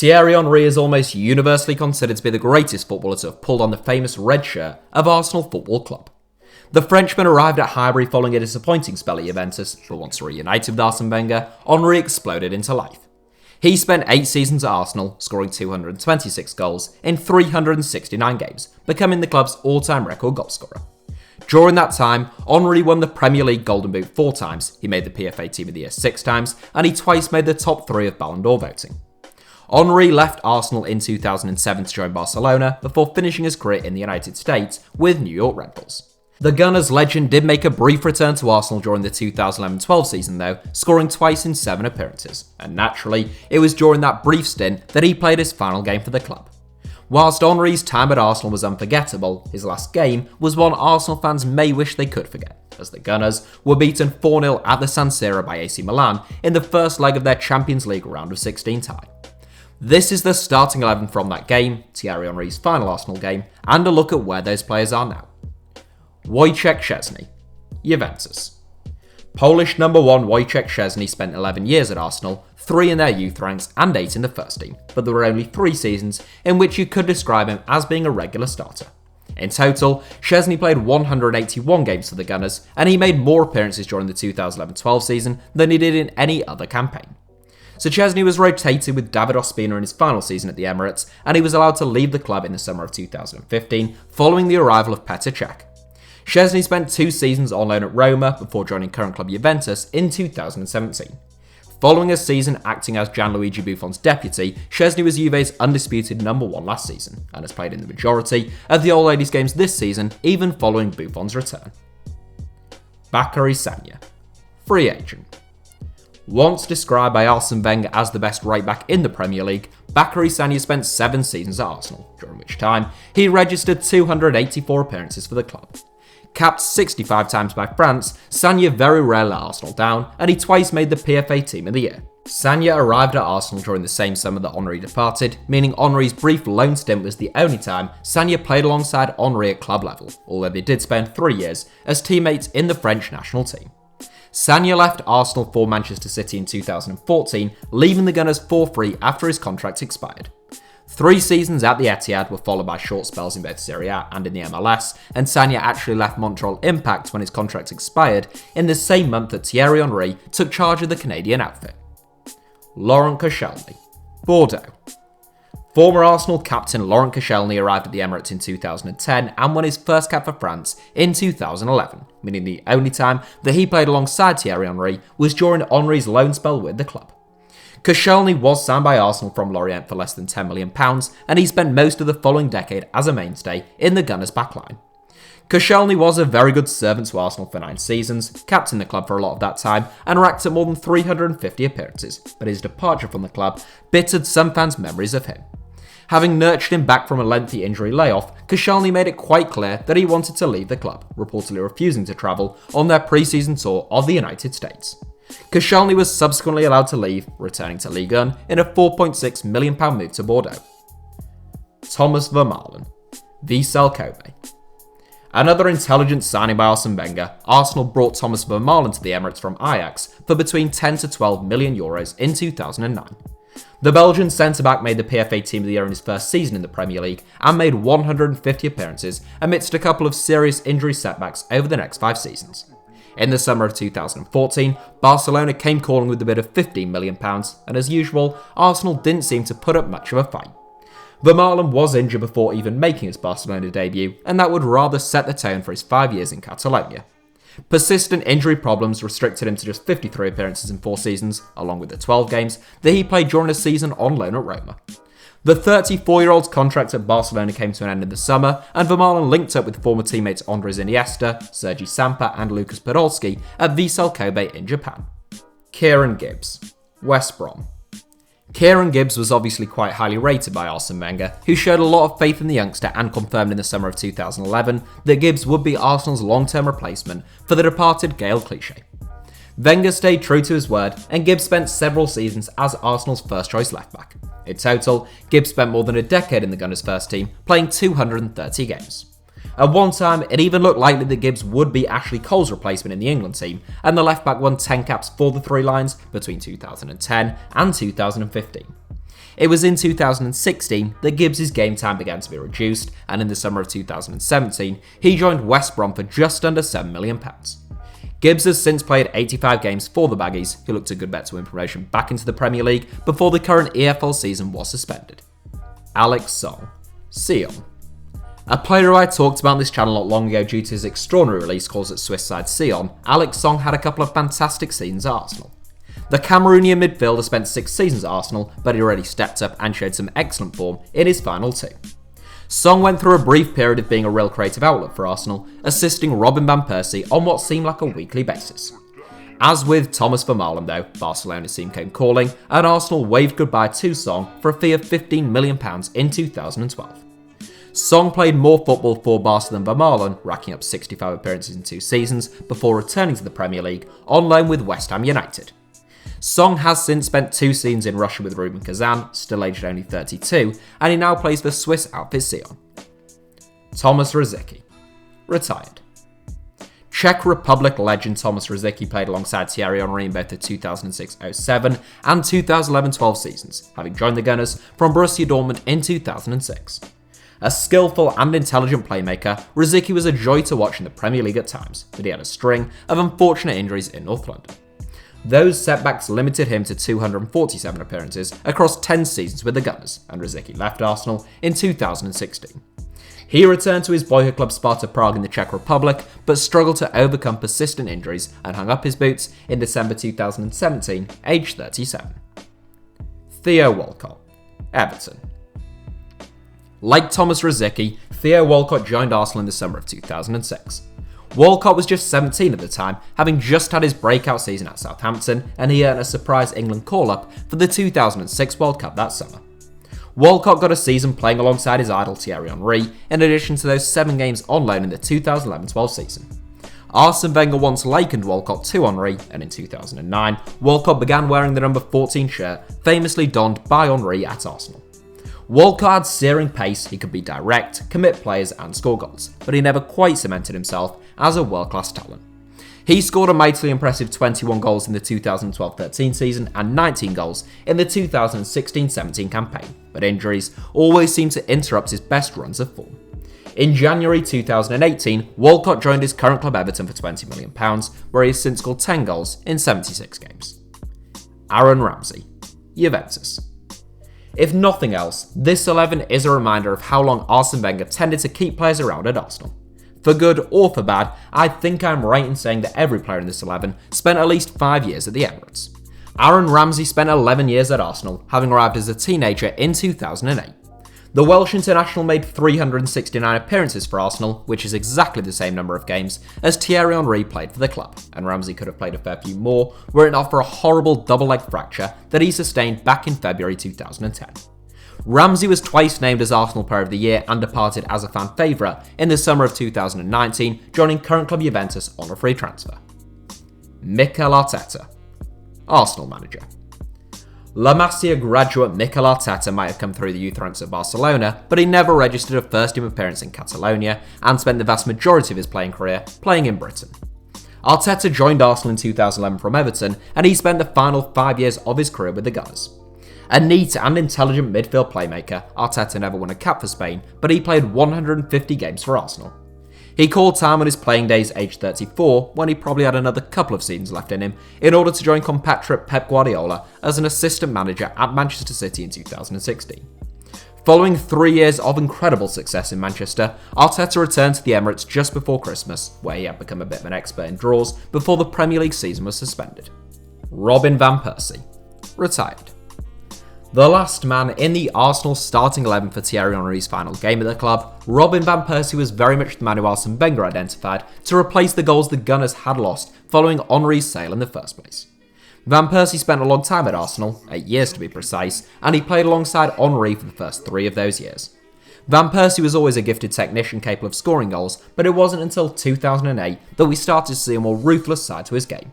Thierry Henry is almost universally considered to be the greatest footballer to have pulled on the famous red shirt of Arsenal Football Club. The Frenchman arrived at Highbury following a disappointing spell at Juventus, but once reunited with Arsene Wenger, Henry exploded into life. He spent 8 seasons at Arsenal, scoring 226 goals in 369 games, becoming the club's all-time record goalscorer. During that time, Henry won the Premier League Golden Boot 4 times, he made the PFA Team of the Year 6 times, and he twice made the top 3 of Ballon d'Or voting. Henry left Arsenal in 2007 to join Barcelona before finishing his career in the United States with New York Red Bulls. The Gunners legend did make a brief return to Arsenal during the 2011-12 season though, scoring twice in 7 appearances, and naturally, it was during that brief stint that he played his final game for the club. Whilst Henry's time at Arsenal was unforgettable, his last game was one Arsenal fans may wish they could forget, as the Gunners were beaten 4-0 at the San Siro by AC Milan in the first leg of their Champions League round of 16 tie. This is the starting 11 from that game, Thierry Henry's final Arsenal game, and a look at where those players are now. Wojciech Szczesny, Juventus. Polish number 1 Wojciech Szczesny spent 11 years at Arsenal, 3 in their youth ranks and 8 in the first team, but there were only 3 seasons in which you could describe him as being a regular starter. In total, Szczesny played 181 games for the Gunners, and he made more appearances during the 2011-12 season than he did in any other campaign. So Szczesny was rotated with David Ospina in his final season at the Emirates, and he was allowed to leave the club in the summer of 2015, following the arrival of Petr Cech. Szczesny spent 2 seasons on loan at Roma before joining current club Juventus in 2017. Following a season acting as Gianluigi Buffon's deputy, Szczesny was Juve's undisputed number 1 last season, and has played in the majority of the Old Ladies games this season, even following Buffon's return. BACARY Sagna, free agent. Once described by Arsene Wenger as the best right-back in the Premier League, BACARY Sagna spent 7 seasons at Arsenal, during which time he registered 284 appearances for the club. Capped 65 times by France, Sagna very rarely let Arsenal down, and he twice made the PFA Team of the Year. Sagna arrived at Arsenal during the same summer that Henry departed, meaning Henry's brief loan stint was the only time Sagna played alongside Henry at club level, although they did spend 3 years as teammates in the French national team. Sagna left Arsenal for Manchester City in 2014, leaving the Gunners for free after his contract expired. 3 seasons at the Etihad were followed by short spells in both Serie A and in the MLS, and Sagna actually left Montreal Impact when his contract expired in the same month that Thierry Henry took charge of the Canadian outfit. Laurent Koscielny, Bordeaux. Former Arsenal captain Laurent Koscielny arrived at the Emirates in 2010 and won his first cap for France in 2011, meaning the only time that he played alongside Thierry Henry was during Henry's loan spell with the club. Koscielny was signed by Arsenal from LAURENT for less than £10 million, and he spent most of the following decade as a mainstay in the Gunners' backline. Koscielny was a very good servant to Arsenal for 9 seasons, captained the club for a lot of that time, and racked up more than 350 appearances, but his departure from the club bittered some fans' memories of him. Having nurtured him back from a lengthy injury layoff, Koscielny made it quite clear that he wanted to leave the club, reportedly refusing to travel on their pre-season tour of the United States. Koscielny was subsequently allowed to leave, returning to Ligue 1 in a £4.6 million move to Bordeaux. TOMAS VERMAELEN, VISSEL Kobe. Another intelligent signing by Arsene Wenger, Arsenal brought TOMAS VERMAELEN to the Emirates from Ajax for between 10 to 12 million euros in 2009. The Belgian centre-back made the PFA Team of the Year in his first season in the Premier League and made 150 appearances amidst a couple of serious injury setbacks over the next 5 seasons. In the summer of 2014, Barcelona came calling with a bid of £15 million, and as usual, Arsenal didn't seem to put up much of a fight. Vermaelen was injured before even making his Barcelona debut, and that would rather set the tone for his 5 years in Catalonia. Persistent injury problems restricted him to just 53 appearances in 4 seasons, along with the 12 games that he played during a season on loan at Roma. The 34-year-old's contract at Barcelona came to an end in the summer, and Vermaelen linked up with former teammates Andres Iniesta, Sergi Samper and Lucas Podolski at VISSEL Kobe in Japan. KIERAN GIBBS, West Brom. KIERAN GIBBS was obviously quite highly rated by Arsene Wenger, who showed a lot of faith in the youngster and confirmed in the summer of 2011 that Gibbs would be Arsenal's long-term replacement for the departed Gaël Clichy. Wenger stayed true to his word, and Gibbs spent several seasons as Arsenal's first-choice left-back. In total, Gibbs spent more than a decade in the Gunners' first team, playing 230 games. At one time, it even looked likely that Gibbs would be Ashley Cole's replacement in the England team, and the left-back won 10 caps for the Three Lions between 2010 and 2015. It was in 2016 that Gibbs' game time began to be reduced, and in the summer of 2017, he joined West Brom for just under £7 million. Gibbs has since played 85 games for the Baggies, who looked a good bet to win promotion back into the Premier League before the current EFL season was suspended. Alex Song, SION. A player who I talked about on this channel not long ago due to his extraordinary release calls at Swiss side SION, Alex Song had a couple of fantastic seasons at Arsenal. The Cameroonian midfielder spent 6 seasons at Arsenal, but he already stepped up and showed some excellent form in his final 2. Song went through a brief period of being a real creative outlet for Arsenal, assisting Robin van Persie on what seemed like a weekly basis. As with TOMAS VERMAELEN though, Barcelona's team came calling, and Arsenal waved goodbye to Song for a fee of £15 million in 2012. Song played more football for Barca than Vermaelen, racking up 65 appearances in 2 seasons before returning to the Premier League on loan with West Ham United. Song has since spent 2 seasons in Russia with Rubin Kazan, still aged only 32, and he now plays for Swiss outfit Sion. Tomas Rosicky, retired. Czech Republic legend Tomas Rosicky played alongside Thierry Henry in both the 2006-07 and 2011-12 seasons, having joined the Gunners from Borussia Dortmund in 2006. A skillful and intelligent playmaker, Rosicky was a joy to watch in the Premier League at times, but he had a string of unfortunate injuries in North London. Those setbacks limited him to 247 appearances across 10 seasons with the Gunners, and Rosicky left Arsenal in 2016. He returned to his boyhood club Sparta Prague in the Czech Republic, but struggled to overcome persistent injuries and hung up his boots in December 2017, aged 37. Theo Walcott, Everton. Like Tomas Rosicky, Theo Walcott joined Arsenal in the summer of 2006. Walcott was just 17 at the time, having just had his breakout season at Southampton, and he earned a surprise England call-up for the 2006 World Cup that summer. Walcott got a season playing alongside his idol Thierry Henry, in addition to those 7 games on loan in the 2011-12 season. Arsene Wenger once likened Walcott to Henry, and in 2009, Walcott began wearing the number 14 shirt, famously donned by Henry at Arsenal. Walcott had searing pace, he could be direct, commit players and score goals, but he never quite cemented himself as a world-class talent. He scored a mightily impressive 21 goals in the 2012-13 season and 19 goals in the 2016-17 campaign, but injuries always seemed to interrupt his best runs of form. In January 2018, Walcott joined his current club Everton for £20 million, where he has since scored 10 goals in 76 games. Aaron Ramsey, Juventus. If nothing else, this 11 is a reminder of how long Arsene Wenger tended to keep players around at Arsenal. For good or for bad, I think I'm right in saying that every player in this 11 spent at least 5 years at the Emirates. Aaron Ramsey spent 11 years at Arsenal, having arrived as a teenager in 2008. The Welsh international made 369 appearances for Arsenal, which is exactly the same number of games as Thierry Henry played for the club, and Ramsey could have played a fair few more were it not for a horrible double leg fracture that he sustained back in February 2010. Ramsey was twice named as Arsenal Player of the Year and departed as a fan favourite in the summer of 2019, joining current club Juventus on a free transfer. Mikel Arteta, Arsenal manager. La Masia graduate Mikel Arteta might have come through the youth ranks at Barcelona, but he never registered a first-team appearance in Catalonia and spent the vast majority of his playing career playing in Britain. Arteta joined Arsenal in 2011 from Everton, and he spent the final 5 years of his career with the Gunners. A neat and intelligent midfield playmaker, Arteta never won a cap for Spain, but he played 150 games for Arsenal. He called time on his playing days aged 34, when he probably had another couple of seasons left in him, in order to join compatriot Pep Guardiola as an assistant manager at Manchester City in 2016. Following 3 years of incredible success in Manchester, Arteta returned to the Emirates just before Christmas, where he had become a bit of an expert in draws before the Premier League season was suspended. Robin van Persie, retired. The last man in the Arsenal starting 11 for Thierry Henry's final game at the club, Robin van Persie was very much the man who Arsene Wenger identified to replace the goals the Gunners had lost following Henry's sale in the first place. Van Persie spent a long time at Arsenal, 8 years to be precise, and he played alongside Henry for the first 3 of those years. Van Persie was always a gifted technician capable of scoring goals, but it wasn't until 2008 that we started to see a more ruthless side to his game.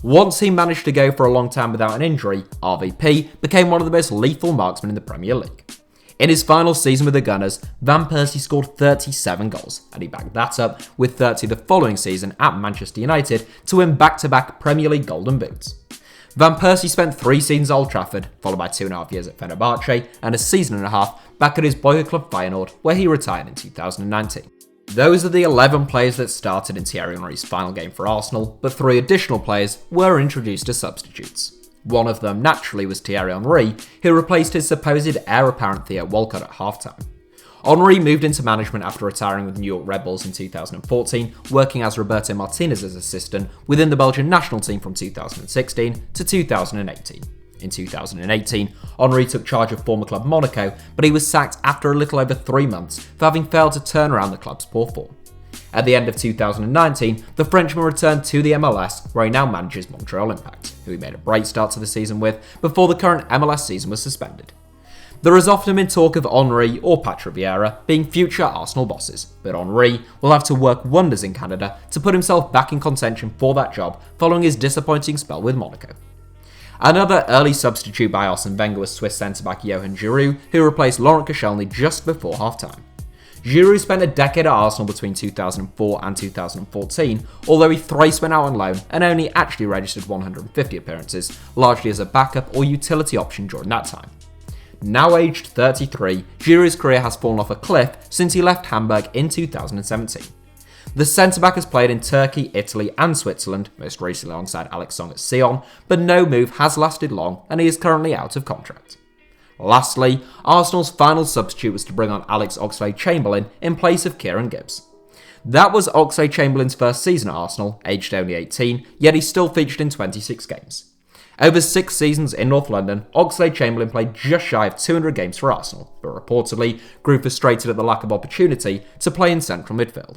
Once he managed to go for a long time without an injury, RVP became one of the most lethal marksmen in the Premier League. In his final season with the Gunners, Van Persie scored 37 goals, and he backed that up with 30 the following season at Manchester United to win back-to-back Premier League Golden Boots. Van Persie spent 3 seasons at Old Trafford, followed by 2.5 years at Fenerbahce and a season and a half back at his boyhood club Feyenoord, where he retired in 2019. Those are the 11 players that started in Thierry Henry's final game for Arsenal, but 3 additional players were introduced as substitutes. One of them, naturally, was Thierry Henry, who replaced his supposed heir apparent Theo Walcott at halftime. Henry moved into management after retiring with New York Red Bulls in 2014, working as Roberto Martinez's assistant within the Belgian national team from 2016 to 2018. In 2018, Henry took charge of former club Monaco, but he was sacked after a little over 3 months for having failed to turn around the club's poor form. At the end of 2019, the Frenchman returned to the MLS, where he now manages Montreal Impact, who he made a great start to the season with before the current MLS season was suspended. There has often been talk of Henry or Patrick Vieira being future Arsenal bosses, but Henry will have to work wonders in Canada to put himself back in contention for that job following his disappointing spell with Monaco. Another early substitute by Arsene Wenger was Swiss centre-back Johan Giroud, who replaced Laurent Koscielny just before half-time. Giroud spent a decade at Arsenal between 2004 and 2014, although he thrice went out on loan and only actually registered 150 appearances, largely as a backup or utility option during that time. Now aged 33, Giroud's career has fallen off a cliff since he left Hamburg in 2017. The centre-back has played in Turkey, Italy and Switzerland, most recently alongside Alex Song at Sion, but no move has lasted long and he is currently out of contract. Lastly, Arsenal's final substitute was to bring on Alex Oxlade-Chamberlain in place of Kieran Gibbs. That was Oxlade-Chamberlain's first season at Arsenal, aged only 18, yet he still featured in 26 games. Over 6 seasons in North London, Oxlade-Chamberlain played just shy of 200 games for Arsenal, but reportedly grew frustrated at the lack of opportunity to play in central midfield.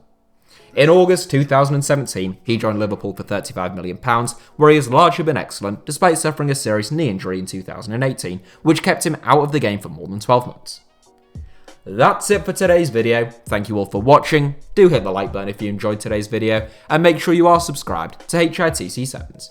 In August 2017, he joined Liverpool for £35 million, where he has largely been excellent despite suffering a serious knee injury in 2018, which kept him out of the game for more than 12 months. That's it for today's video. Thank you all for watching. Do hit the like button if you enjoyed today's video, and make sure you are subscribed to HITC Sevens.